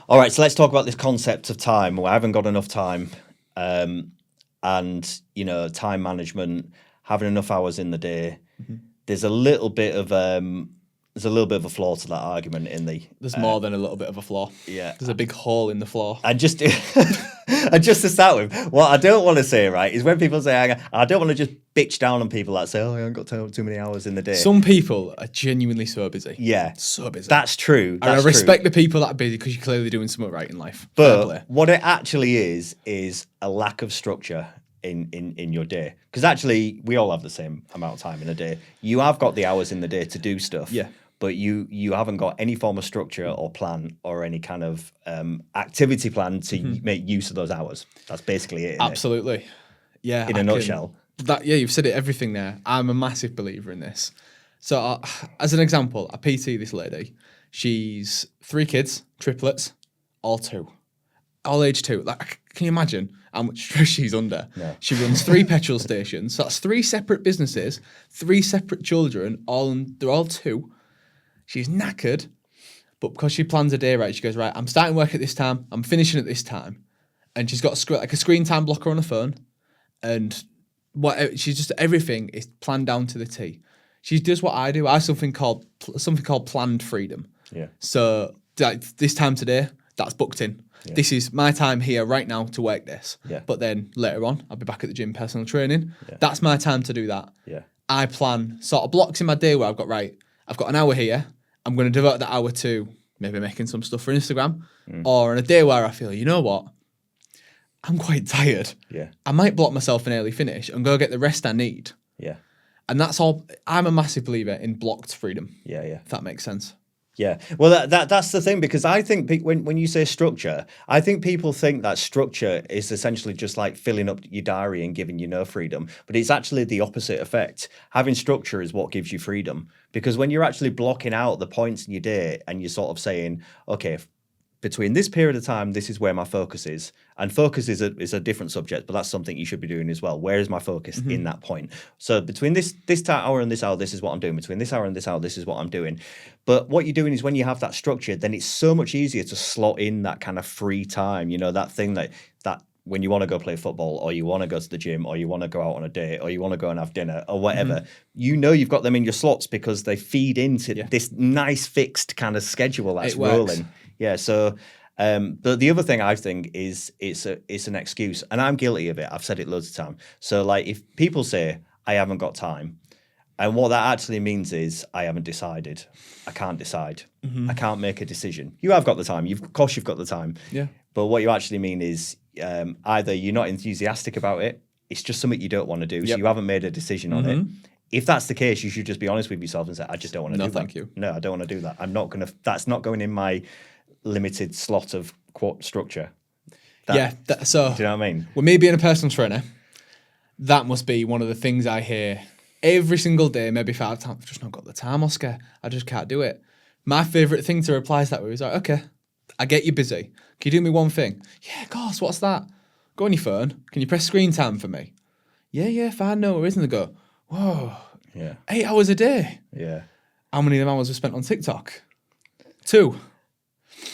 All right, so let's talk about this concept of time. Well, I haven't got enough time, and time management, having enough hours in the day. Mm-hmm. There's a little bit of a flaw to that argument in the. There's more than a little bit of a flaw. Yeah, there's a big hole in the floor. And just to start with, what I don't want to say, right, is when people say I don't want to just bitch down on people that say, "Oh, I haven't got too many hours in the day." Some people are genuinely so busy. Yeah, so busy. That's true. And I respect the people that are busy because you're clearly doing something right in life. But what it actually is a lack of structure in your day. Because actually, we all have the same amount of time in a day. You have got the hours in the day to do stuff. Yeah. But you haven't got any form of structure or plan or any kind of activity plan to make use of those hours. That's basically it. Absolutely. Yeah. In a nutshell. You've said it, everything there. I'm a massive believer in this. So as an example, I PT this lady. She's 3 kids, triplets, all age 2. Like, can you imagine how much stress she's under? No. She runs 3 petrol stations. So that's 3 separate businesses, 3 separate children, they're all 2. She's knackered, but because she plans a day right, she goes, right, I'm starting work at this time, I'm finishing at this time. And she's got a screen time blocker on her phone. And she's just, everything is planned down to the T. She does what I do. I have something called planned freedom. Yeah. So this time today, that's booked in. Yeah. This is my time here right now to work this. Yeah. But then later on, I'll be back at the gym, personal training. Yeah. That's my time to do that. Yeah. I plan sort of blocks in my day where I've got an hour here. I'm going to devote that hour to maybe making some stuff for Instagram, or on a day where I feel, you know what, I'm quite tired. Yeah. I might block myself an early finish and go get the rest I need. Yeah. And that's all. I'm a massive believer in blocked freedom. Yeah, yeah. If that makes sense. Yeah. Well, that's the thing, because I think when you say structure, I think people think that structure is essentially just like filling up your diary and giving you no freedom. But it's actually the opposite effect. Having structure is what gives you freedom. Because when you're actually blocking out the points in your day and you're sort of saying, okay, between this period of time, this is where my focus is. And focus is a different subject, but that's something you should be doing as well. Where is my focus in that point? So between this hour and this hour, this is what I'm doing. Between this hour and this hour, this is what I'm doing. But what you're doing is when you have that structure, then it's so much easier to slot in that kind of free time. That thing that when you want to go play football, or you want to go to the gym, or you want to go out on a date, or you want to go and have dinner, or whatever, you've got them in your slots because they feed into this nice fixed kind of schedule that's rolling. Yeah, so but the other thing I think is it's an excuse, and I'm guilty of it. I've said it loads of times. So like if people say I haven't got time, and what that actually means is I haven't decided. I can't decide. I can't make a decision. You have got the time. Of course you've got the time. Yeah. But what you actually mean is either you're not enthusiastic about it, it's just something you don't want to do, so you haven't made a decision on it. If that's the case, you should just be honest with yourself and say, I just don't want to do that. No, thank you. No, I don't want to do that. That's not going in my limited slot of structure. So do you know what I mean? With me being a personal trainer, that must be one of the things I hear every single day, maybe 5 times. I've just not got the time, Oscar. I just can't do it. My favourite thing to reply to that with is like, okay, I get you busy. Can you do me one thing? Yeah, of course. What's that? Go on your phone. Can you press screen time for me? Yeah, fine. No, isn't it? Go, whoa. Yeah. 8 hours a day. Yeah. How many of them hours were spent on TikTok? 2.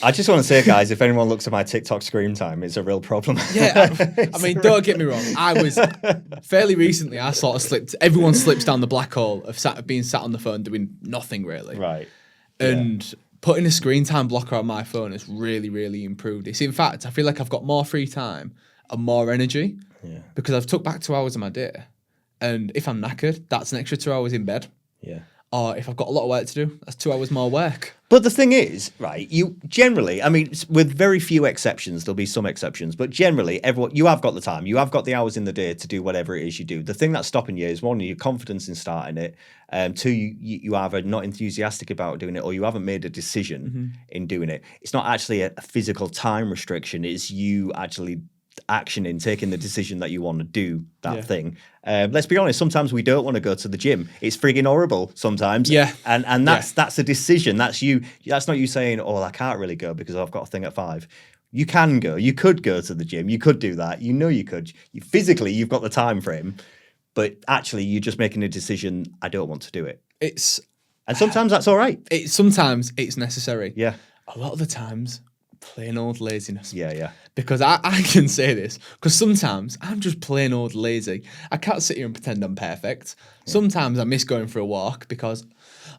I just want to say, guys, if anyone looks at my TikTok screen time, it's a real problem. Yeah, I mean, don't get me wrong. I was fairly recently, I sort of slipped. Everyone slips down the black hole of being sat on the phone doing nothing really. Right. And putting a screen time blocker on my phone has really, really improved this. In fact, I feel like I've got more free time and more energy because I've took back 2 hours of my day. And if I'm knackered, that's an extra 2 hours in bed. Yeah. Or if I've got a lot of work to do, that's 2 hours more work. But the thing is, right, you generally, I mean, with very few exceptions, there'll be some exceptions, but generally, you have got the time. You have got the hours in the day to do whatever it is you do. The thing that's stopping you is, one, your confidence in starting it. 2, you either not enthusiastic about doing it, or you haven't made a decision in doing it. It's not actually a physical time restriction. It's you actually actioning, taking the decision that you want to do that thing. Let's be honest, sometimes we don't want to go to the gym. It's frigging horrible sometimes. Yeah. And that's a decision. That's you. That's not you saying, oh, I can't really go because I've got a thing at 5. You can go. You could go to the gym. You could do that. You could. Physically, you've got the time frame. But actually, you're just making a decision, I don't want to do it. And sometimes that's all right. Sometimes it's necessary. Yeah. A lot of the times, Plain old laziness. Yeah. Because I can say this, because sometimes I'm just plain old lazy. I can't sit here and pretend I'm perfect. Sometimes I miss going for a walk because,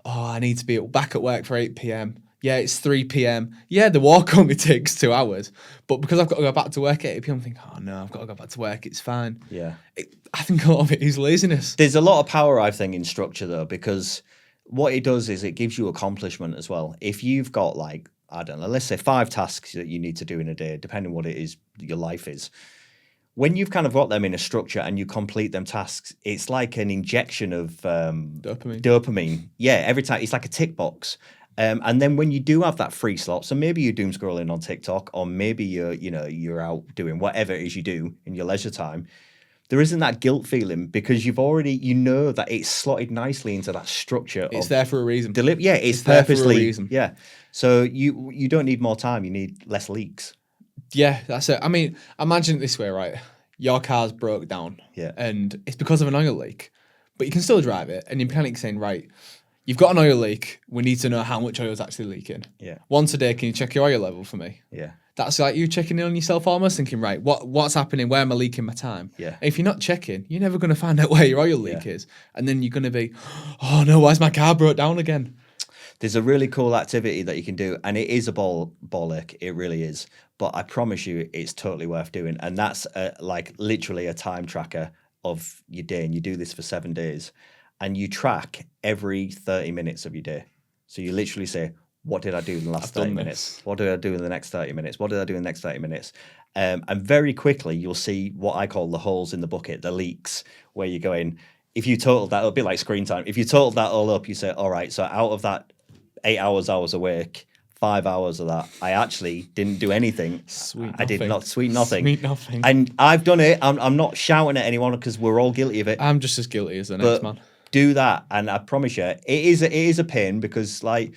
I need to be back at work for 8 p.m. Yeah, it's 3 p.m. Yeah, the walk only takes 2 hours. But because I've got to go back to work at 8 p.m., I think, oh no, I've got to go back to work. It's fine. Yeah. I think a lot of it is laziness. There's a lot of power, I think, in structure, though, because what it does is it gives you accomplishment as well. If you've got, like, I don't know, let's say 5 tasks that you need to do in a day, depending on what it is your life is. When you've kind of got them in a structure and you complete them tasks, it's like an injection of dopamine. Yeah, every time. It's like a tick box. And then when you do have that free slot, so maybe you're doom scrolling on TikTok, or maybe you're out doing whatever it is you do in your leisure time, there isn't that guilt feeling because you've already, that it's slotted nicely into that structure. It's there for a reason. It's purposely. For a reason. Yeah. So you don't need more time. You need less leaks. Yeah, that's it. I mean, imagine it this way, right? Your car's broke down. Yeah. And it's because of an oil leak, but you can still drive it. And your mechanic's saying, right, you've got an oil leak. We need to know how much oil is actually leaking. Yeah. Once a day, can you check your oil level for me? Yeah. That's like you checking in on yourself almost, thinking, right, what's happening? Where am I leaking my time? Yeah. And if you're not checking, you're never going to find out where your oil leak is. And then you're going to be, oh no, why's my car broke down again? There's a really cool activity that you can do, and it is a ball ache. It really is. But I promise you, it's totally worth doing. And that's like literally a time tracker of your day. And you do this for 7 days. And you track every 30 minutes of your day. So you literally say, what did I do in the last 30 minutes? What did I do in the next 30 minutes? What did I do in the next 30 minutes? And very quickly, you'll see what I call the holes in the bucket, the leaks, where you're going, if you total that, it'll be like screen time. If you total that all up, you say, all right, so out of that 8 hours I was awake, 5 hours of that, I actually didn't do anything. Sweet nothing. Sweet nothing. And I've done it. I'm not shouting at anyone because we're all guilty of it. I'm just as guilty as the next man. Do that, and I promise you, it is a pain because, like,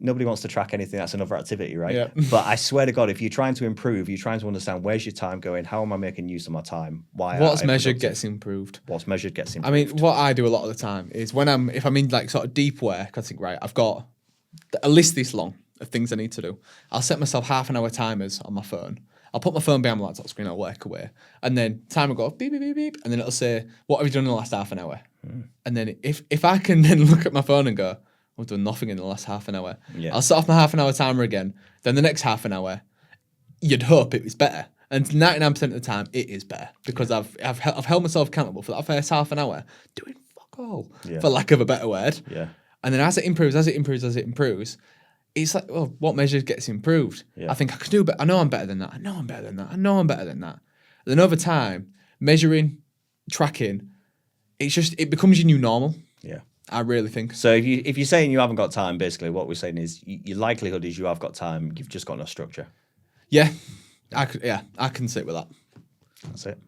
nobody wants to track anything. That's another activity, right? Yeah. But I swear to God, if you're trying to improve, you're trying to understand where's your time going, how am I making use of my time, why? What's measured gets improved. What's measured gets improved. I mean, what I do a lot of the time is if I'm in like sort of deep work, I think, right, I've got a list this long of things I need to do. I'll set myself half an hour timers on my phone. I'll put my phone behind my laptop screen, I'll work away. And then time will go beep, beep, beep, beep. And then it'll say, what have you done in the last half an hour? And then if I can then look at my phone and go, I've done nothing in the last half an hour. Yeah. I'll set off my half an hour timer again. Then the next half an hour, you'd hope it was better. And 99% of the time, it is better because I've held myself accountable for that first half an hour doing fuck all, for lack of a better word. Yeah. And then as it improves, it's like, well, what measure gets improved? Yeah. I think I can do better. I know I'm better than that. I know I'm better than that. I know I'm better than that. And then over time, measuring, tracking, it becomes your new normal. Yeah. I really think. So if you're saying you haven't got time, basically what we're saying is your likelihood is you have got time. You've just got no structure. Yeah, I can sit with that. That's it.